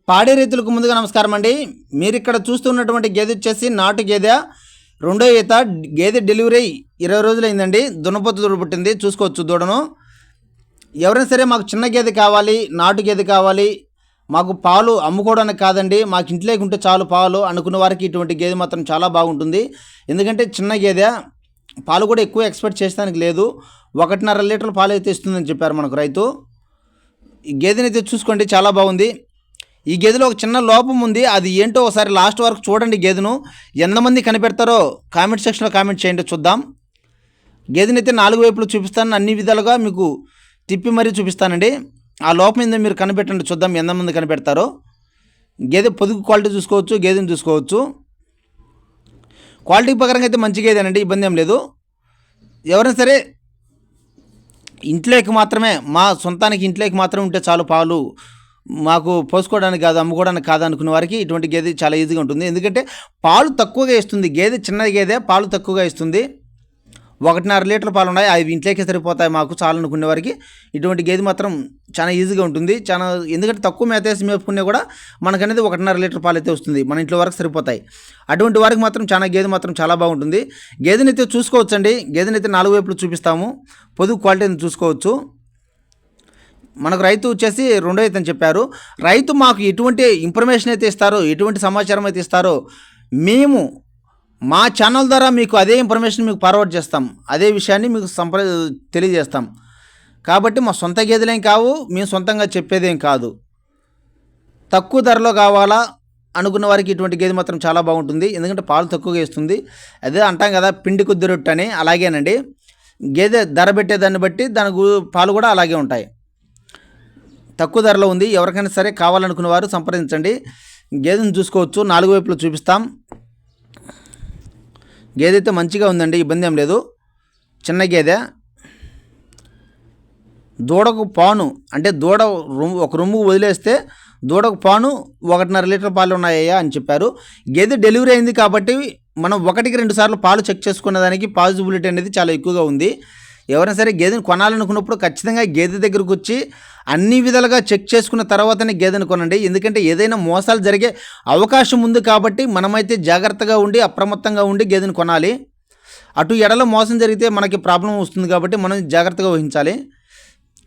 పాడి రైతులకు ముందుగా నమస్కారం అండి. మీరు ఇక్కడ చూస్తున్నటువంటి గేదె వచ్చేసి నాటు గేదె, రెండో ఈత. గేదె డెలివరీ 20 రోజులైందండి. దున్నపోతు దూడ పుట్టింది, చూసుకోవచ్చు దూడను. ఎవరైనా సరే మాకు చిన్న గేదె కావాలి, నాటు గేదె కావాలి, మాకు పాలు అమ్ముకోవడానికి కాదండి, మాకు ఇంట్లోకి ఉంటే చాలు పాలు అనుకున్న వారికి ఇటువంటి గేదె మాత్రం చాలా బాగుంటుంది. ఎందుకంటే చిన్న గేదె, పాలు కూడా ఎక్కువ ఎక్స్పెక్ట్ చేసేదానికి లేదు. 1.5 లీటర్ల పాలు అయితే ఇస్తుందని చెప్పారు మనకు రైతు. ఈ గేదెని అయితే చూసుకోండి, చాలా బాగుంది. ఈ గేదెలో ఒక చిన్న లోపం ఉంది, అది ఏంటో ఒకసారి లాస్ట్ వరకు చూడండి. గేదెను ఎంతమంది కనిపెడతారో కామెంట్ సెక్షన్లో కామెంట్ చేయండి, చూద్దాం. గేదెని అయితే 4 వైపులు చూపిస్తాను, అన్ని విధాలుగా మీకు తిప్పి మరీ చూపిస్తానండి. ఆ లోపం ఏందో మీరు కనిపెట్టండి, చూద్దాం ఎంతమంది కనిపెడతారో. గేదె పొదుగు క్వాలిటీ చూసుకోవచ్చు, గేదెని చూసుకోవచ్చు. క్వాలిటీ ప్రకారంగా అయితే మంచి గేదేనండి, ఇబ్బంది ఏం లేదు. ఎవరైనా సరే ఇంట్లోకి మాత్రమే, మా సొంతానికి ఇంట్లోకి మాత్రమే ఉంటే చాలు పాలు, మాకు పోసుకోవడానికి కాదు, అమ్ముకోవడానికి కాదు అనుకున్న వారికి ఇటువంటి గేదె చాలా ఈజీగా ఉంటుంది. ఎందుకంటే పాలు తక్కువగా ఇస్తుంది. గేదె చిన్న గేదె, పాలు తక్కువగా ఇస్తుంది. 1.5 లీటర్ పాలు ఉన్నాయి, అవి ఇంట్లోకే సరిపోతాయి మాకు చాలు అనుకునే వారికి ఇటువంటి గేదె మాత్రం చాలా ఈజీగా ఉంటుంది. చాలా, ఎందుకంటే తక్కువ మేతేసి మేపుకునే కూడా మనకనేది 1.5 లీటర్ పాలు అయితే వస్తుంది, మన ఇంట్లో వరకు సరిపోతాయి. అటువంటి వారికి మాత్రం గేదె మాత్రం చాలా బాగుంటుంది. గేదెని అయితే చూసుకోవచ్చండి. గేదెని అయితే 4 వైపులు చూపిస్తాము, పొదుగు క్వాలిటీని చూసుకోవచ్చు. మనకు రైతు వచ్చేసి రెండో అయితే అని చెప్పారు. రైతు మాకు ఎటువంటి ఇన్ఫర్మేషన్ అయితే ఇస్తారో, ఎటువంటి సమాచారం అయితే ఇస్తారో, మేము మా ఛానల్ ద్వారా మీకు అదే ఇన్ఫర్మేషన్ మీకు ఫార్వర్డ్ చేస్తాం, అదే విషయాన్ని మీకు తెలియజేస్తాం. కాబట్టి మా సొంత గేదెలేం కావు, మేము సొంతంగా చెప్పేదేం కాదు. తక్కువ ధరలో కావాలా అనుకున్న వారికి ఇటువంటి గేదె మాత్రం చాలా బాగుంటుంది. ఎందుకంటే పాలు తక్కువగా ఇస్తుంది. అదే అంటాం కదా, పిండి కొద్ది రొట్టె అని, అలాగేనండి. గేదె ధర పెట్టేదాన్ని బట్టి దాని పాలు కూడా అలాగే ఉంటాయి. తక్కువ ధరలో ఉంది. ఎవరికైనా సరే కావాలనుకున్న వారు సంప్రదించండి. గేదెను చూసుకోవచ్చు, 4 వైపులు చూపిస్తాం. గేదె అయితే మంచిగా ఉందండి, ఇబ్బంది ఏం లేదు. చిన్న గేదె. దూడకు పాను అంటే దూడ ఒక రొమ్ము వదిలేస్తే దూడకు పాను 1.5 లీటర్ పాలు ఉన్నాయా అని చెప్పారు. గేదె డెలివరీ అయింది కాబట్టి మనం 1కి 2 సార్లు పాలు చెక్ చేసుకునే దానికి పాజిబిలిటీ అనేది చాలా ఎక్కువగా ఉంది. ఎవరైనా సరే గేదెని కొనాలనుకున్నప్పుడు ఖచ్చితంగా గేదె దగ్గరకు వచ్చి అన్ని విధాలుగా చెక్ చేసుకున్న తర్వాతనే గేదెను కొనండి. ఎందుకంటే ఏదైనా మోసాలు జరిగే అవకాశం ఉంది కాబట్టి మనమైతే జాగ్రత్తగా ఉండి, అప్రమత్తంగా ఉండి గేదెను కొనాలి. అటు ఎడలో మోసం జరిగితే మనకి ప్రాబ్లం వస్తుంది కాబట్టి మనం జాగ్రత్తగా వహించాలి.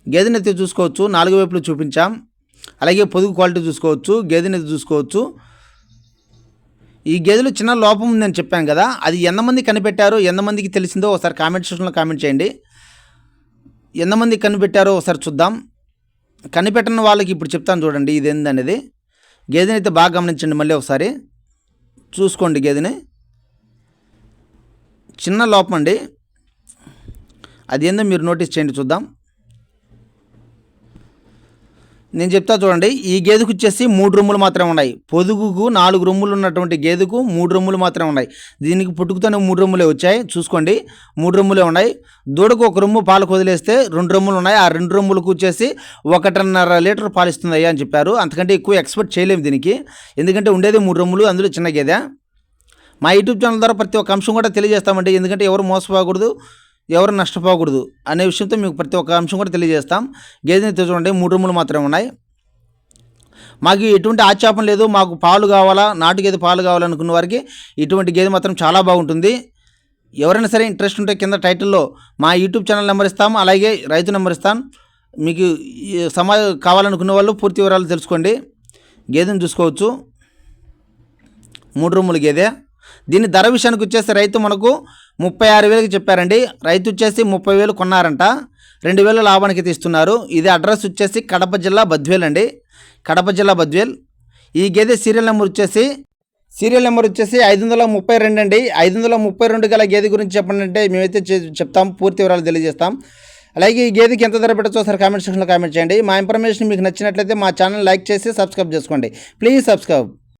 గేదెని అయితే చూసుకోవచ్చు, 4 వైపులు చూపించాం. అలాగే పొదుగు క్వాలిటీ చూసుకోవచ్చు, గేదెని అయితే చూసుకోవచ్చు. ఈ గేదెలో చిన్న లోపం ఉందని చెప్పాను కదా, అది ఎంతమంది కనిపెట్టారో, ఎంతమందికి తెలిసిందో ఒకసారి కామెంట్ సెక్షన్లో కామెంట్ చేయండి. ఎంతమంది కనిపెట్టారో ఒకసారి చూద్దాం. కనిపెట్టిన వాళ్ళకి ఇప్పుడు చెప్తాను చూడండి ఇదేందనేది. గేదెని అయితే బాగా గమనించండి, మళ్ళీ ఒకసారి చూసుకోండి. గేదెని చిన్న లోపం అండి, అదేందో మీరు నోటీస్ చేయండి, చూద్దాం. నేను చెప్తా చూడండి. ఈ గేదెకు వచ్చేసి 3 రొమ్ములు మాత్రమే ఉన్నాయి. పొదుగుకు 4 రొమ్ములు ఉన్నటువంటి గేదెకు 3 రొమ్ములు మాత్రమే ఉన్నాయి. దీనికి పుట్టుకతోనే 3 రొమ్ములే వచ్చాయి, చూసుకోండి. 3 రొమ్ములే ఉన్నాయి. దూడకు 1 రొమ్ము పాలు వదిలేస్తే 2 రొమ్ములు ఉన్నాయి. ఆ 2 రొమ్ములకు వచ్చేసి 1.5 లీటర్ పాలు ఇస్తుంది అయ్యా అని చెప్పారు. అంతకంటే ఎక్కువ ఎక్స్పెక్ట్ చేయలేము దీనికి, ఎందుకంటే ఉండేది 3 రొమ్ములు, అందులో చిన్న గేదె. మా యూట్యూబ్ ఛానల్ ద్వారా ప్రతి ఒక్క అంశం కూడా తెలియజేస్తామండి. ఎందుకంటే ఎవరు మోసపోకూడదు, ఎవరు నష్టపోకూడదు అనే విషయంతో మీకు ప్రతి ఒక్క అంశం కూడా తెలియజేస్తాం. గేదెని చూడండి, 3 రొమ్ములు మాత్రమే ఉన్నాయి. మాకు ఎటువంటి ఆక్షేపం లేదు. మాకు పాలు కావాలా, నాటు గేదె పాలు కావాలనుకున్న వారికి ఇటువంటి గేదె మాత్రం చాలా బాగుంటుంది. ఎవరైనా సరే ఇంట్రెస్ట్ ఉంటే కింద టైటిల్లో మా యూట్యూబ్ ఛానల్ నెంబర్ ఇస్తాం, అలాగే రైతు నెంబర్ ఇస్తాం. మీకు కావాలనుకున్న వాళ్ళు పూర్తి వివరాలు తెలుసుకోండి. గేదెని చూసుకోవచ్చు, 3 రొమ్ముల గేదె. దీని ధర విషయానికి వచ్చేసి రైతు మనకు 36,000కి చెప్పారండి. రైతు వచ్చేసి 30,000 కొన్నారంట, 2,000 లాభానికి తీస్తున్నారు. ఇది అడ్రస్ వచ్చేసి కడప జిల్లా బద్వేల్ అండి, కడప జిల్లా బద్వేల్. ఈ గేదె సీరియల్ నెంబర్ వచ్చేసి 532 అండి. 532 గల గేదె గురించి చెప్పండి అంటే మేమైతే చెప్తాం, పూర్తి వివరాలు తెలియజేస్తాం. అలాగే ఈ గేదెకి ఎంత ధర పెట్టచ్చో ఒకసారి కామెంట్ సెక్షన్లో కామెంట్ చేయండి. మా ఇన్ఫర్మేషన్ మీకు నచ్చినట్లయితే మా ఛానల్ లైక్ చేసి సబ్స్క్రైబ్ చేసుకోండి. Please subscribe.